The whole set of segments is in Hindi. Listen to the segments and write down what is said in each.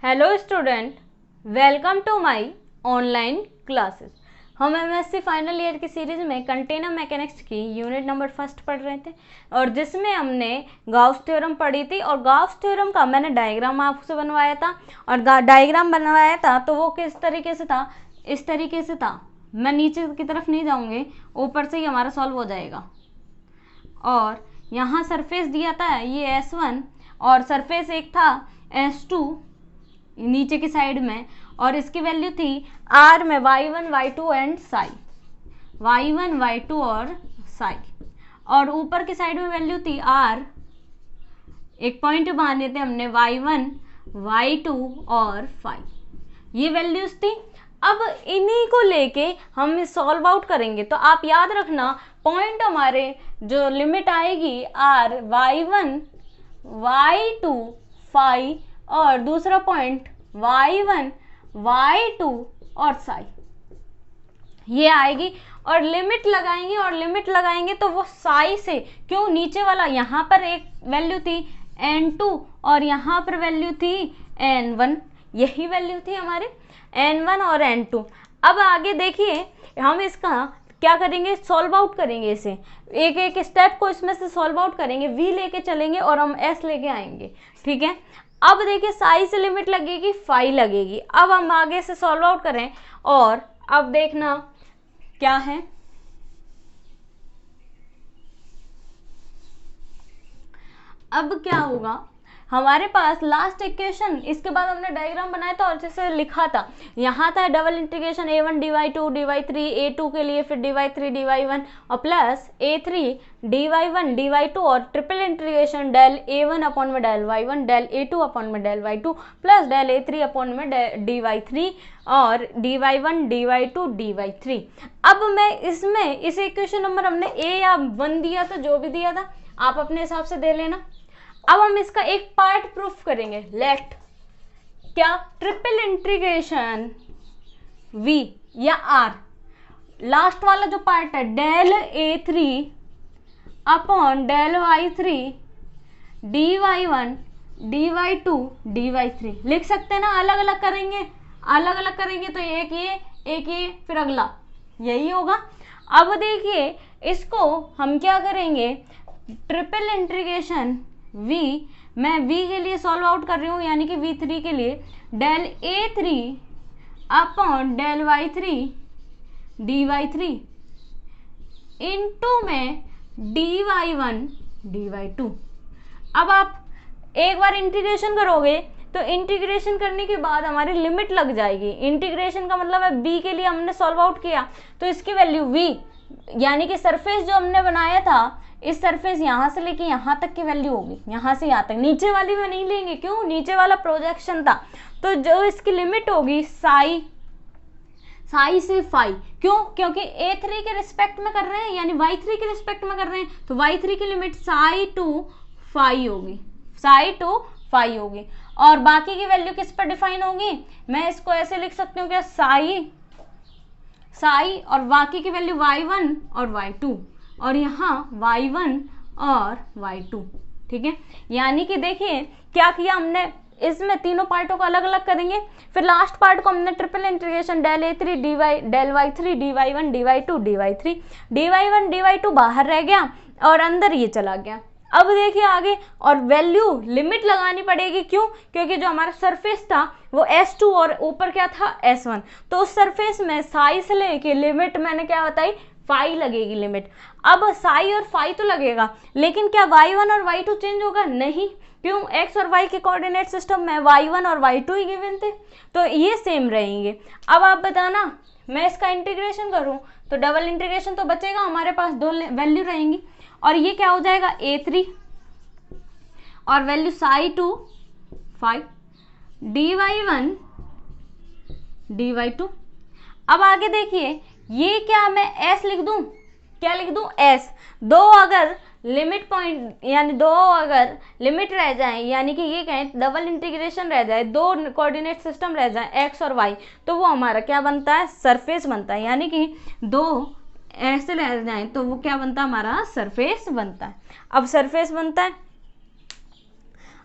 Hello student, welcome to my online classes. हम एमएससी फाइनल ईयर की सीरीज में कंटेनर मैकेनिक्स की यूनिट नंबर 1 पढ़ रहे थे और जिसमें हमने गाउस थ्योरम पढ़ी थी और गाउस थ्योरम का मैंने डायग्राम आपसे बनवाया था और डायग्राम बनवाया था तो वो किस तरीके से था, इस तरीके से था। मैं नीचे की तरफ नहीं जाऊँगी, ऊपर से ही हमारा सॉल्व हो जाएगा। और यहाँ सरफेस दिया था ये S1 और सरफेस एक था S2 नीचे की साइड में और इसकी वैल्यू थी R में y1 y2 and Sai, y1 y2 और साई। और ऊपर की साइड में वैल्यू थी R, एक पॉइंट माने थे हमने y1 y2 और फाई, ये वैल्यूज थी। अब इन्हीं को लेके हम सॉल्व आउट करेंगे। तो आप याद रखना पॉइंट हमारे जो लिमिट आएगी R y1 y2 फाई और दूसरा पॉइंट y1 y2 और साई, ये आएगी। और लिमिट लगाएंगे और लिमिट लगाएंगे तो वो साई से, क्यों नीचे वाला यहाँ पर एक वैल्यू थी n2 और यहाँ पर वैल्यू थी n1, यही वैल्यू थी हमारे n1 और n2। अब आगे देखिए हम इसका क्या करेंगे, सॉल्व आउट करेंगे। इसे एक एक स्टेप को इसमें से सॉल्व आउट करेंगे, v लेके चलेंगे और हम s लेके आएंगे, ठीक है। अब देखिए साई से लिमिट लगेगी, फाई लगेगी। अब हम आगे से सॉल्व आउट करें और अब देखना क्या है। अब क्या होगा, हमारे पास लास्ट इक्वेशन, इसके बाद हमने डायग्राम बनाया था और जैसे लिखा था, यहाँ था double integration a1 dy2 dy3 a2 के लिए, फिर dy3 dy1 और प्लस a3 dy1 dy2 और triple integration del a1 upon में del y1 del a2 upon में del y2 plus del a3 upon में dy3 और dy1 dy2 dy3। अब मैं इसमें इस इक्वेशन नंबर हमने a या 1 दिया था, जो भी दिया था आप अपने हिसाब से दे लेना। अब हम इसका एक पार्ट प्रूफ करेंगे। लेट क्या, ट्रिपल इंटीग्रेशन v या r, लास्ट वाला जो पार्ट है del a3 upon del y3 dy1 dy2 dy3 लिख सकते हैं ना। अलग अलग करेंगे, अलग अलग करेंगे तो एक ये फिर अगला, यही होगा। अब देखिए इसको हम क्या करेंगे, ट्रिपल इंटीग्रेशन v, मैं v के लिए सॉल्व आउट कर रही हूँ यानी कि v3 के लिए del a3 upon del y3 dy3 into में dy1 dy2। अब आप एक बार इंटीग्रेशन करोगे तो इंटीग्रेशन करने के बाद हमारी लिमिट लग जाएगी। इंटीग्रेशन का मतलब है b के लिए हमने सॉल्व आउट किया तो इसकी वैल्यू v, यानी कि सरफेस जो हमने बनाया था, इस सरफेस यहाँ से लेके यहाँ तक की वैल्यू होगी, यहाँ से यहाँ तक। नीचे वाली में नहीं लेंगे, क्यों, नीचे वाला प्रोजेक्शन था। तो जो इसकी लिमिट होगी साई से फाई, क्यों, क्योंकि a3 के रिस्पेक्ट में कर रहे हैं यानी y3 के रिस्पेक्ट में कर रहे हैं, तो y3 की लिमिट साई टू फाई होगी, साई टू फाई होगी। और बाकी की वैल्यू किस पर डिफाइन होगी, मैं इसको ऐसे लिख सकती हूँ क्या, साई और बाकी की वैल्यू y1 और y2 और यहाँ y1 और y2, ठीक है। यानी कि देखिए क्या किया हमने, इसमें तीनों पार्टों को अलग अलग करेंगे, फिर लास्ट पार्ट को हमने triple integration del a3 del y3 dy1 dy2 dy3, dy1 dy2 बाहर रह गया और अंदर ये चला गया। अब देखिए आगे, और वैल्यू लिमिट लगानी पड़ेगी, क्यों, क्योंकि जो हमारा सरफेस था वो S2 और ऊपर क्या था S1, तो उस सरफेस में साई से लेके लिमिट मैंने क्या बताई, फाई लगेगी लिमिट। अब साई और फाई तो लगेगा, लेकिन क्या y1 और y2 चेंज होगा, नहीं, क्यों, x और y के कोऑर्डिनेट सिस्टम में y1 और y2 ही गिवन थे तो ये सेम रहेंगे। अब आप बताना, मैं इसका इंटीग्रेशन करूं तो डबल इंटीग्रेशन तो बचेगा, हमारे पास दो वैल्यू रहेंगी और ये क्या हो जाएगा a3 और value Sai to phi dy1 dy2। अब आगे देखिए ये क्या, मैं s लिख दूं, क्या लिख दूं, s। दो अगर लिमिट पॉइंट यानी दो अगर लिमिट रह जाए, यानी कि ये कहें डबल इंटीग्रेशन रह जाए, दो कोऑर्डिनेट सिस्टम रह जाए x और y, तो वो हमारा क्या बनता है, सरफेस बनता है। यानी कि दो ऐसे रह जाए तो वो क्या बनता है, हमारा सरफेस बनता है। अब सरफेस बनता है।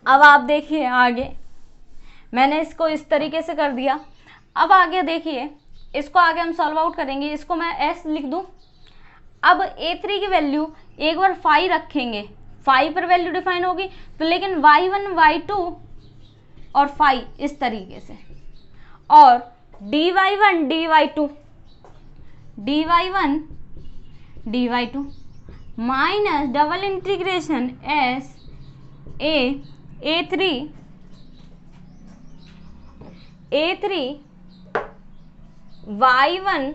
अब आप देखिए आगे मैंने इसको इस तरीके से कर दिया। अब आगे देखिए, इसको आगे हम सॉल्व आउट करेंगे, इसको मैं s लिख दूं। अब a3 की वैल्यू एक बार 5 रखेंगे, 5 पर वैल्यू डिफाइन होगी, तो लेकिन y1 y2 और 5 इस तरीके से, और dy1 dy2 minus double integration s a3 y1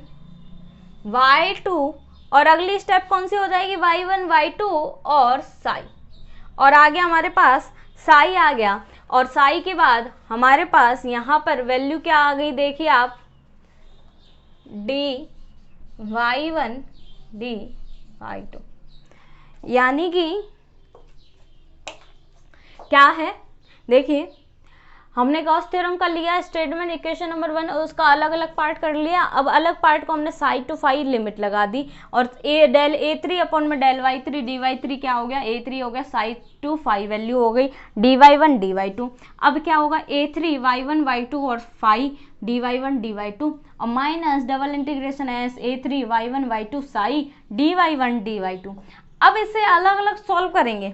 y2, और अगली स्टेप कौन सी हो जाएगी, y1 y2 और साई, और आगे हमारे पास साई आ गया। और साई के बाद हमारे पास यहाँ पर वैल्यू क्या आ गई, देखिए आप, dy1 dy2, यानी कि क्या है, देखिए हमने गॉस थ्योरम का लिया स्टेटमेंट इक्वेशन नंबर 1, उसका अलग अलग पार्ट कर लिया। अब अलग पार्ट को हमने साई टू फाई लिमिट लगा दी, और डेल a3 अपॉन में डेल y3 dy3 क्या हो गया, a3 हो गया, साई टू फाई वैल्यू हो गई dy1 dy2। अब क्या होगा, a3 y1 y2 और फाई dy1 dy2, और minus double integration s a3 y1 y2 Sai dy1 dy2। अब इसे अलग अलग सॉल्व करेंगे।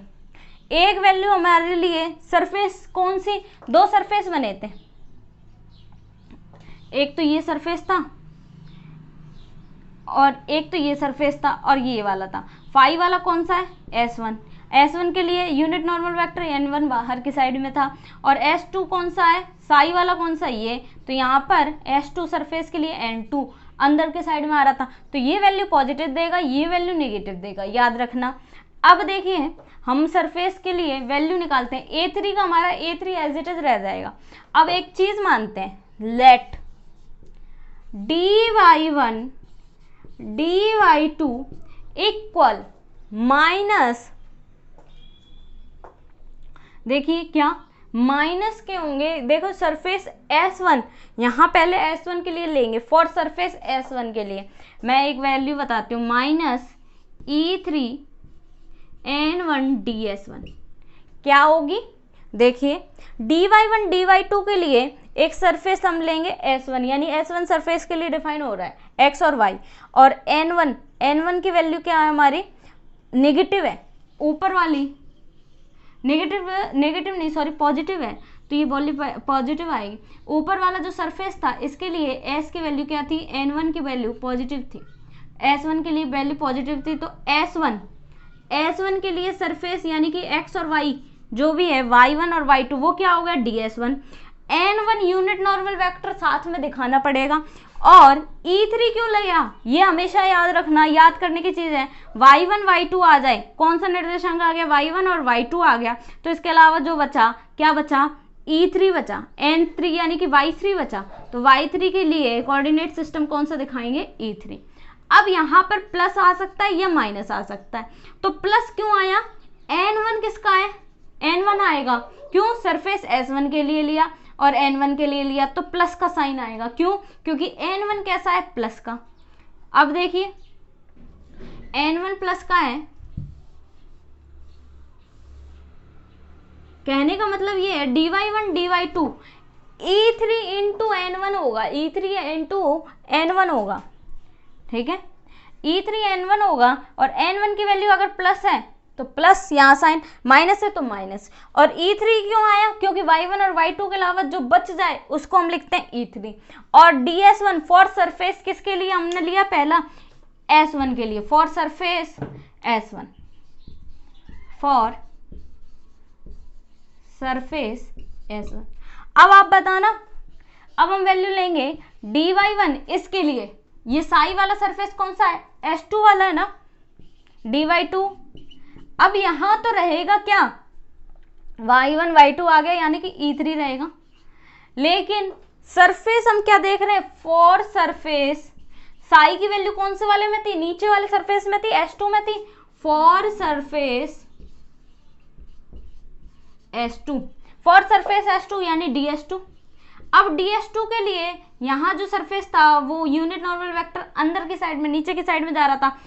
एक वैल्यू हमारे लिए सरफेस कौन सी, दो सरफेस बने थे, एक तो ये सरफेस था और एक तो ये सरफेस था, और ये वाला था। फाई वाला कौन सा है, S1 के लिए यूनिट नॉर्मल वेक्टर n1 बाहर की साइड में था, और S2 कौन सा है, साई वाला कौन सा, ये, तो यहाँ पर S2 सरफेस के लिए n2 अंदर के साइड में आ रहा था, तो ये वैल्यू पॉजिटिव देगा, ये वैल्यू नेगेटिव देगा, याद रखना। अब देखिए हम सरफेस के लिए वैल्यू निकालते हैं, a3 का हमारा a3 एज इट इज रह जाएगा। अब एक चीज मानते हैं, late dy1 dy2 equal minus, देखिए क्या माइनस के होंगे, देखो सरफेस S1, यहाँ पहले S1 के लिए लेंगे, फॉर सरफेस S1 के लिए मैं एक वैल्यू बताती हूँ, माइनस E3 n1 ds1 क्या होगी, देखिए dy1 dy2 के लिए एक सरफेस हम लेंगे S1, यानी S1 सरफेस के लिए डिफाइन हो रहा है x और y, और n1 की वैल्यू क्या है हमारी, नेगेटिव है, ऊपर वाली नेगेटिव नहीं सॉरी पॉजिटिव है, तो ये वैल्यू पॉजिटिव आएगी। ऊपर वाला जो सरफेस था इसके लिए s की वैल्यू क्या थी, n1 की वैल्यू पॉजिटिव थी, S1 के लिए वैल्यू पॉजिटिव थी, तो S1 के लिए सरफेस यानी कि x और y जो भी है y1 और y2 वो क्या हो गया, ds1। n1 unit normal vector साथ में दिखाना पड़ेगा, और E3 क्यों लिया, ये हमेशा याद रखना, याद करने की चीज है। y1 y2 आ जाए, कौन सा निर्देशांक आ गया, y1 और y2 आ गया, तो इसके अलावा जो बचा, क्या बचा, E3 बचा, n3 यानी कि y3 बचा, तो y3 के लिए कोऑर्डिनेट सिस्टम कौन सा दिखाएंगे, E3। अब यहाँ पर प्लस आ सकता है या माइनस आ सकता है, तो प्लस क्यों आया, n1 किसका है, n1 आएगा, क्यों, सरफेस S1 के लिए लिया और n1 के लिए लिया, तो प्लस का साइन आएगा, क्यों, क्योंकि n1 कैसा है, प्लस का। अब देखिए n1 प्लस का है, कहने का मतलब ये है dy1 dy2 E3 into n1 होगा, E3 इंटू n1 होगा, ठीक है, E3 n1 होगा, और n1 की वैल्यू अगर प्लस है तो प्लस, यहाँ साइन, माइनस है तो माइनस, और E3 क्यों आया, क्योंकि y1 और y2 के अलावा जो बच जाए उसको हम लिखते हैं E3। और ds1 फॉर सरफेस किसके लिए हमने लिया, पहला S1 के लिए, for surface S1, for surface S1। अब आप बताना, अब हम वैल्यू लेंगे dy1 इसके लिए, ये साई वाला सरफेस कौन सा है, S2 वाला है ना, dy2। अब यहां तो रहेगा क्या, y1 y2 आ गया, यानी कि E3 रहेगा, लेकिन सरफेस हम क्या देख रहे हैं, फॉर सरफेस, साई की वैल्यू कौन से वाले में थी, नीचे वाले सरफेस में थी, S2 में थी, for surface S2, for surface S2 यानी ds2। अब ds2 के लिए यहाँ जो सरफेस था वो यूनिट नॉर्मल वेक्टर अंदर की साइड में, नीचे की साइड में जा रहा था,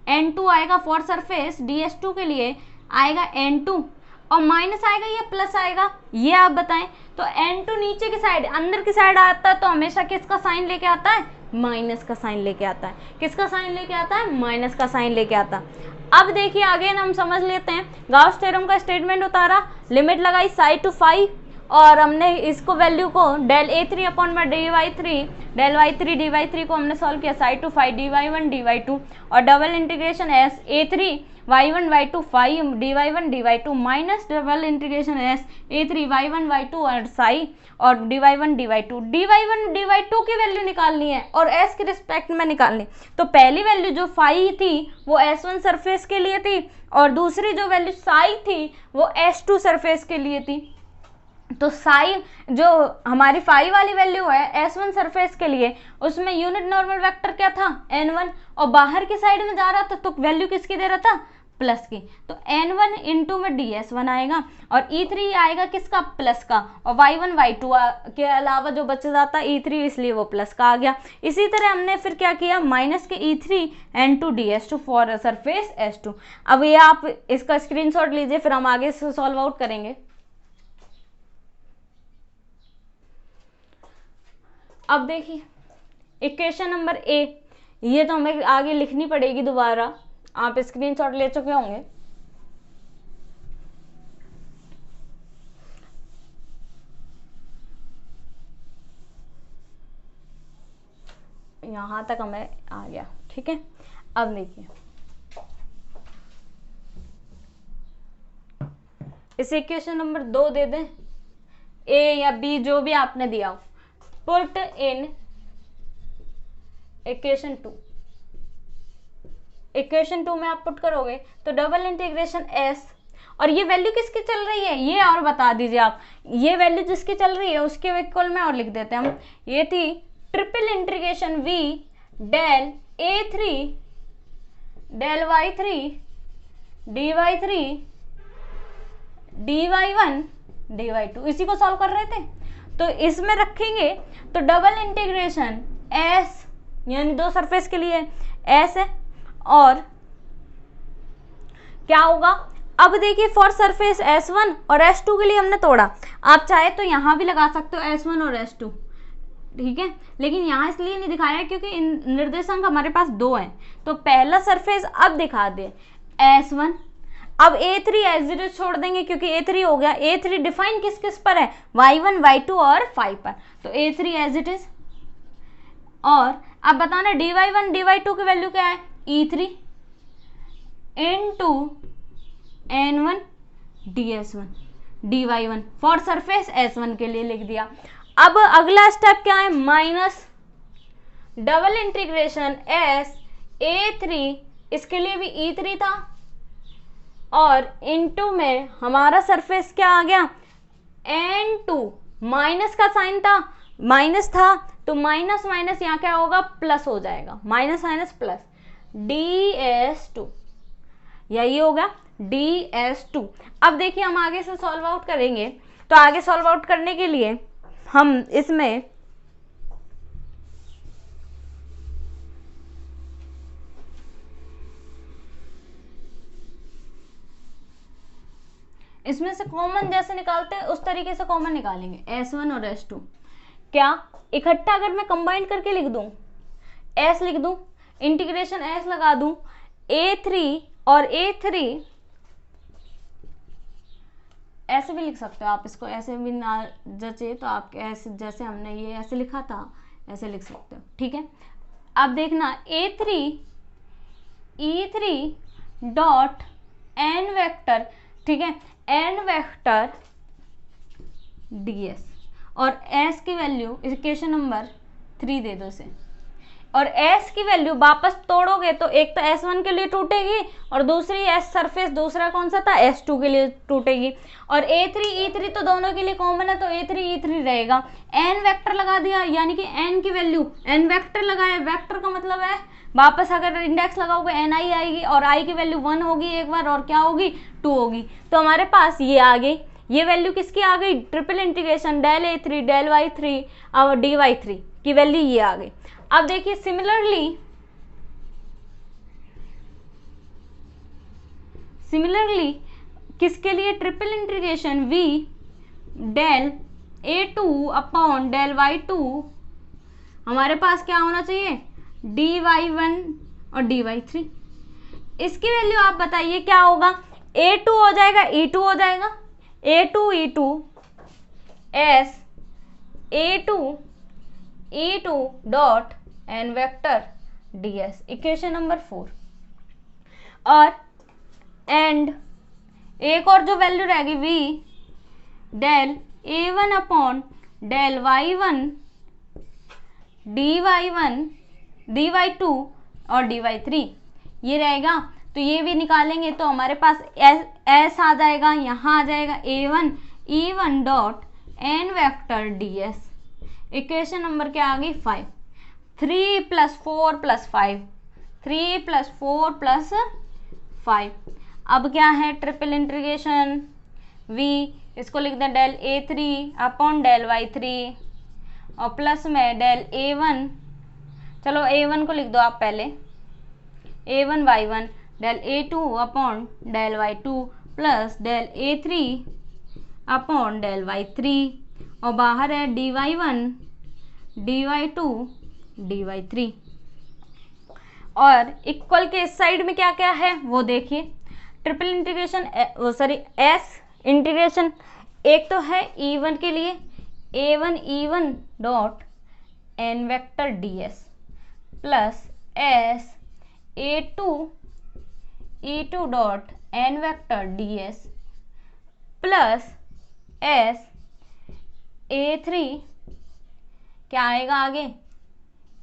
n2 आएगा फॉर सरफेस ds2 के लिए आएगा n2। और माइनस आएगा या प्लस आएगा, ये आप बताएं। तो n2 नीचे की साइड, अंदर की साइड आता है तो हमेशा किसका साइन लेके आता है, माइनस का साइन लेके आता है। किसका साइन लेके आता है, माइनस का साइन लेके आता है। अब देखिए आगे हम समझ लेते हैं, गाउस थ्योरम का स्टेटमेंट उतारा, लिमिट लगाई साई टू फाई, और हमने इसको वैल्यू को डेल a3 अपॉन में dy3 डेल y3 dy3 को हमने सॉल्व किया Sai to phi dy1 dy2, और double integration S a3 y1 y2 phi dy1 dy2 minus double integration S a3 y1 y2 और साई और dy1 dy2 की वैल्यू निकालनी है और s के रिस्पेक्ट में निकालनी। तो पहली वैल्यू जो फाई थी वो s1 सरफेस के लिए थी और दूसरी जो वैल्यू साई थी वो s2 सरफेस के लिए थी। तो साई जो हमारी फाई वाली वैल्यू है s1 सरफेस के लिए, उसमें यूनिट नॉर्मल वेक्टर क्या था, n1, और बाहर की साइड में जा रहा था तो वैल्यू किसकी दे रहा था, प्लस की। तो n1 इंटू में ds1 आएगा और e3 आएगा किसका, प्लस का, और y1 y2 के अलावा जो बच जाता है e3, इसलिए वो प्लस का आ गया। इसी तरह हमने फिर क्या किया, माइनस के e3 n2 ds2 for surface s2। अब ये आप इसका स्क्रीनशॉट लीजिए, फिर हम आगे से सॉल्व आउट करेंगे। अब देखिए इक्वेशन नंबर ए, ये तो हमें आगे लिखनी पड़ेगी दोबारा, आप स्क्रीनशॉट ले चुके होंगे। यहां तक हमें आ गया, ठीक है। अब देखिए इस इक्वेशन नंबर 2 दे दें, ए या बी जो भी आपने दिया हो, पुट इन इक्वेशन 2। इक्वेशन 2 में आप पुट करोगे तो डबल इंटीग्रेशन एस, और ये वैल्यू किसकी चल रही है ये और बता दीजिए आप, ये वैल्यू जिसकी चल रही है उसके इक्वल में और लिख देते हैं हम। ये थी triple integration V del a3 del y3 dy3 dy1 dy2, इसी को सॉल्व कर रहे थे। तो इसमें रखेंगे तो डबल इंटीग्रेशन एस, यानी दो सरफेस के लिए एस है, और क्या होगा, अब देखिए फॉर सरफेस S1 और S2 के लिए हमने तोड़ा, आप चाहे तो यहां भी लगा सकते हो S1 और S2, ठीक है, लेकिन यहां इसलिए नहीं दिखाया क्योंकि इन निर्देशांक हमारे पास दो हैं। तो पहला सरफेस अब दिखा दे S1, अब A3 S0 छोड़ देंगे क्योंकि A3 हो गया। A3 डिफाइन किस किस पर है, y1 y2 और 5 पर, तो A3 एज इट इज। और अब बताना dy1 dy2 की वैल्यू क्या है, E3 into n1 ds1 dy1 for surface S1 के लिए लिख दिया। अब अगला स्टेप क्या है, minus double integration S A3, इसके लिए भी E3 था, और इनटू में हमारा सरफेस क्या आ गया, n2, माइनस का साइन था, माइनस था तो माइनस माइनस यहाँ क्या होगा, प्लस हो जाएगा, माइनस माइनस प्लस ds2, यही होगा ds2। अब देखिए हम आगे से सॉल्व आउट करेंगे, तो आगे सॉल्व आउट करने के लिए हम इसमें से कॉमन जैसे निकालते हैं उस तरीके से कॉमन निकालेंगे, S1 और S2। क्या इकट्ठा अगर मैं कंबाइन करके लिख दूं, S लिख दूं, इंटीग्रेशन S लगा दूं, A3 और A3 ऐसे भी लिख सकते हो आप, इसको ऐसे भी ना जचे तो आप ऐसे, जैसे हमने ये ऐसे लिखा था ऐसे लिख सकते हो, ठीक है। अब देखना A3 E3 dot n vector, ठीक है, n वेक्टर ds, और s की वैल्यू इक्वेशन नंबर 3 दे दो इसे, और s की वैल्यू वापस तोड़ोगे तो एक तो S1 के लिए टूटेगी और दूसरी S सरफेस दूसरा कौन सा था, S2 के लिए टूटेगी, और A3 E3 तो दोनों के लिए कॉमन है तो A3 E3 रहेगा। n वेक्टर लगा दिया, यानी कि n की वैल्यू, n वेक्टर लगाया, वेक्टर का मतलब है वापस अगर इंडेक्स लगाओगे ni आएगी और i की वैल्यू 1 होगी एक बार, और क्या होगी 2 होगी। तो हमारे पास ये आ गई, ये वैल्यू किसकी आ गई, triple integration del A3 del y3 और dy3 की वैल्यू ये आ गई। अब देखिए सिमिलरली किसके लिए, triple integration v del a2 upon del y2, हमारे पास क्या होना चाहिए, dy1 और dy3। इसकी वैल्यू आप बताइए क्या होगा, a2 हो जाएगा e2 हो जाएगा, a2 e2 s a2 e2 dot n vector ds, equation number 4। और एंड एक और जो वैल्यू रहेगी v del a1 upon del y1 dy1 dy2 और dy3 ये रहेगा। तो ये भी निकालेंगे तो हमारे पास s आ जाएगा, यहाँ आ जाएगा a1 e1 dot n vector ds, equation number क्या आ गई 5। 3 + 4 + 5, 3 + 4 + 5। अब क्या है, ट्रिपल इंटीग्रेशन v, इसको लिख दें del a3 upon del y3 और प्लस में डेल a1, चलो a1 को लिख दो आप पहले, a1 y1 del a2 upon del y2 plus del a3 upon del y3 और बाहर है dy1 dy2 dy3। और इक्वल के इस साइड में क्या क्या है वो देखिए, ट्रिपल इंटीग्रेशन एस इंटीग्रेशन, एक तो है e1 के लिए a1 e1 dot n vector ds plus s a2 e2 dot n vector ds plus s a3 क्या आएगा आगे,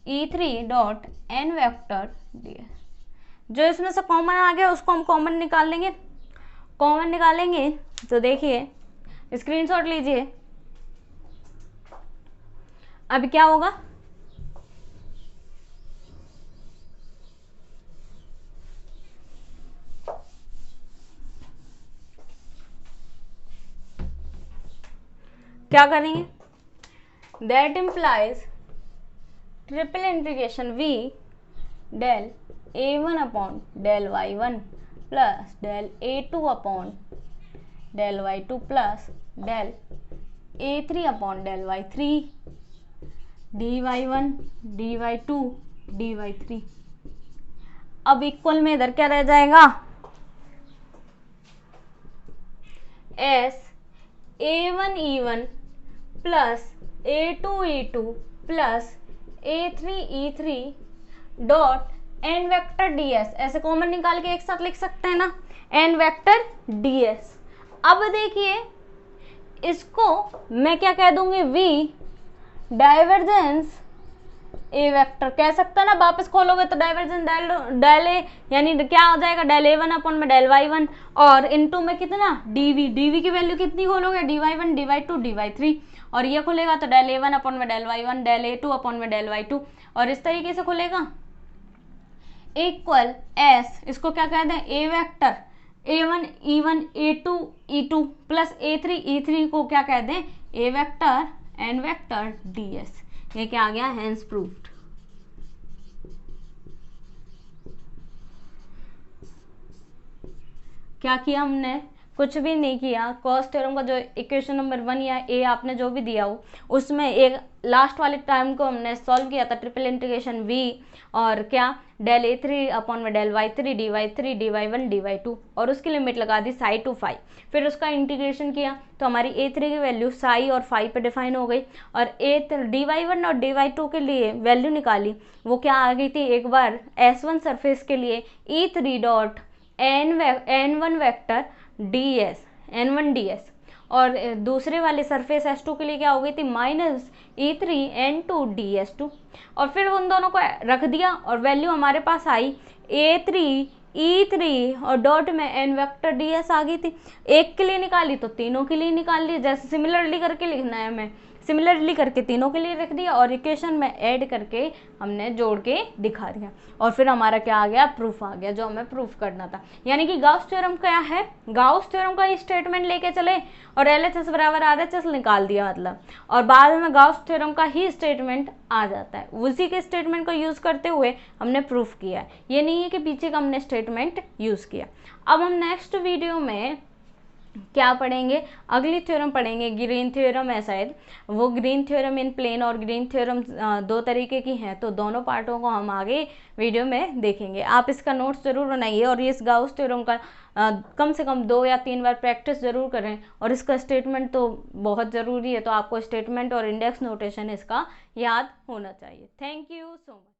e3 dot n vector ds। जो इसमें से कॉमन आ गया उसको हम कॉमन निकाल लेंगे, कॉमन निकालेंगे तो देखिए स्क्रीनशॉट लीजिए। अब क्या होगा, क्या करेंगे, that implies triple integration v del a1 upon del y1 plus del a2 upon del y2 plus del a3 upon del y3 dy1 dy2 dy3। अब इक्वल में इधर क्या रह जाएगा, s a1 e1 plus a2 e2 plus a3 e3 dot n vector ds, ऐसे कॉमन निकाल के एक साथ लिख सकते हैं ना, n वेक्टर ds। अब देखिए इसको मैं क्या कह दूंगी, v डाइवर्जेंस ए वेक्टर कह सकता है ना, वापस खोलोगे तो डाइवर्जेंस डेल ए, यानी क्या हो जाएगा, डेल ए वन अपॉन में डेल वाई वन और इनटू में कितना डीवी, डीवी की वैल्यू कितनी खोलोगे, D Y one D Y two D Y three, और ये खुलेगा तो डेल ए वन अपॉन में del Y one del A two upon में डेल वाई टू, और इस तरीके से खुलेगा इक्वल एस, इसको क्या कह दें ए vector a1 e1 a2 e2 plus a3 e3 को क्या कह दें a vector n vector ds। ये क्या आ गया, हेंस प्रूव्ड। क्या किया हमने, कुछ भी नहीं किया। कॉस थ्योरम का जो इक्वेशन नंबर 1 या ए आपने जो भी दिया हो उसमें एक लास्ट वाले टाइम को हमने सॉल्व किया था, ट्रिपल इंटीग्रेशन v और क्या डेल ए थ्री अपॉन में del Y three D Y one D Y two, और उसकी लिमिट लगा दी साई टू फाई। फिर उसका इंटीग्रेशन किया तो हमारी ए थ्री की वैल्यू साई और फाई पे डिफाइन हो गई, और डी वाई वन और डी वाई टू के लिए वैल्यू निकाली, वो क्या आ गई थी एक बार S1 सरफेस के लिए E three dot N one vector D S n1 ds, और दूसरे वाले सरफेस S2 के लिए क्या हो गई थी माइनस E3 n2 ds2, और फिर उन दोनों को रख दिया और वैल्यू हमारे पास आई A3 E3 और डॉट में n वेक्टर ds आ गई थी। एक के लिए निकाली तो तीनों के लिए निकाल ली, जैसे सिमिलरली करके लिखना है हमें, सिमिलरली करके तीनों के लिए रख दिया और इक्वेशन में ऐड करके हमने जोड़ के दिखा दिया, और फिर हमारा क्या आ गया, प्रूफ आ गया जो हमें प्रूफ करना था। यानी कि गाउस थ्योरम क्या है, गाउस थ्योरम का ही स्टेटमेंट लेके चले और LHS बराबर RHS निकाल दिया मतलब, और बाद में गाउस थ्योरम का ही स्टेटमेंट आ जाता है, उसी के स्टेटमेंट को यूज करते हुए हमने प्रूफ किया है। ये नहीं है कि पीछे का हमने स्टेटमेंट यूज किया। अब हम नेक्स्ट वीडियो में क्या पढ़ेंगे, अगली थ्योरम पढ़ेंगे ग्रीन थ्योरम है शायद, वो ग्रीन थ्योरम इन प्लेन और ग्रीन थ्योरम दो तरीके की हैं, तो दोनों पार्टों को हम आगे वीडियो में देखेंगे। आप इसका नोट्स जरूर बनाइए और इस गाउस थ्योरम का कम से कम 2 या 3 बार प्रैक्टिस जरूर करें, और इसका स्टेटमेंट तो बहुत ज़रूरी है, तो आपको स्टेटमेंट और इंडेक्स नोटेशन इसका याद होना चाहिए। Thank you so much.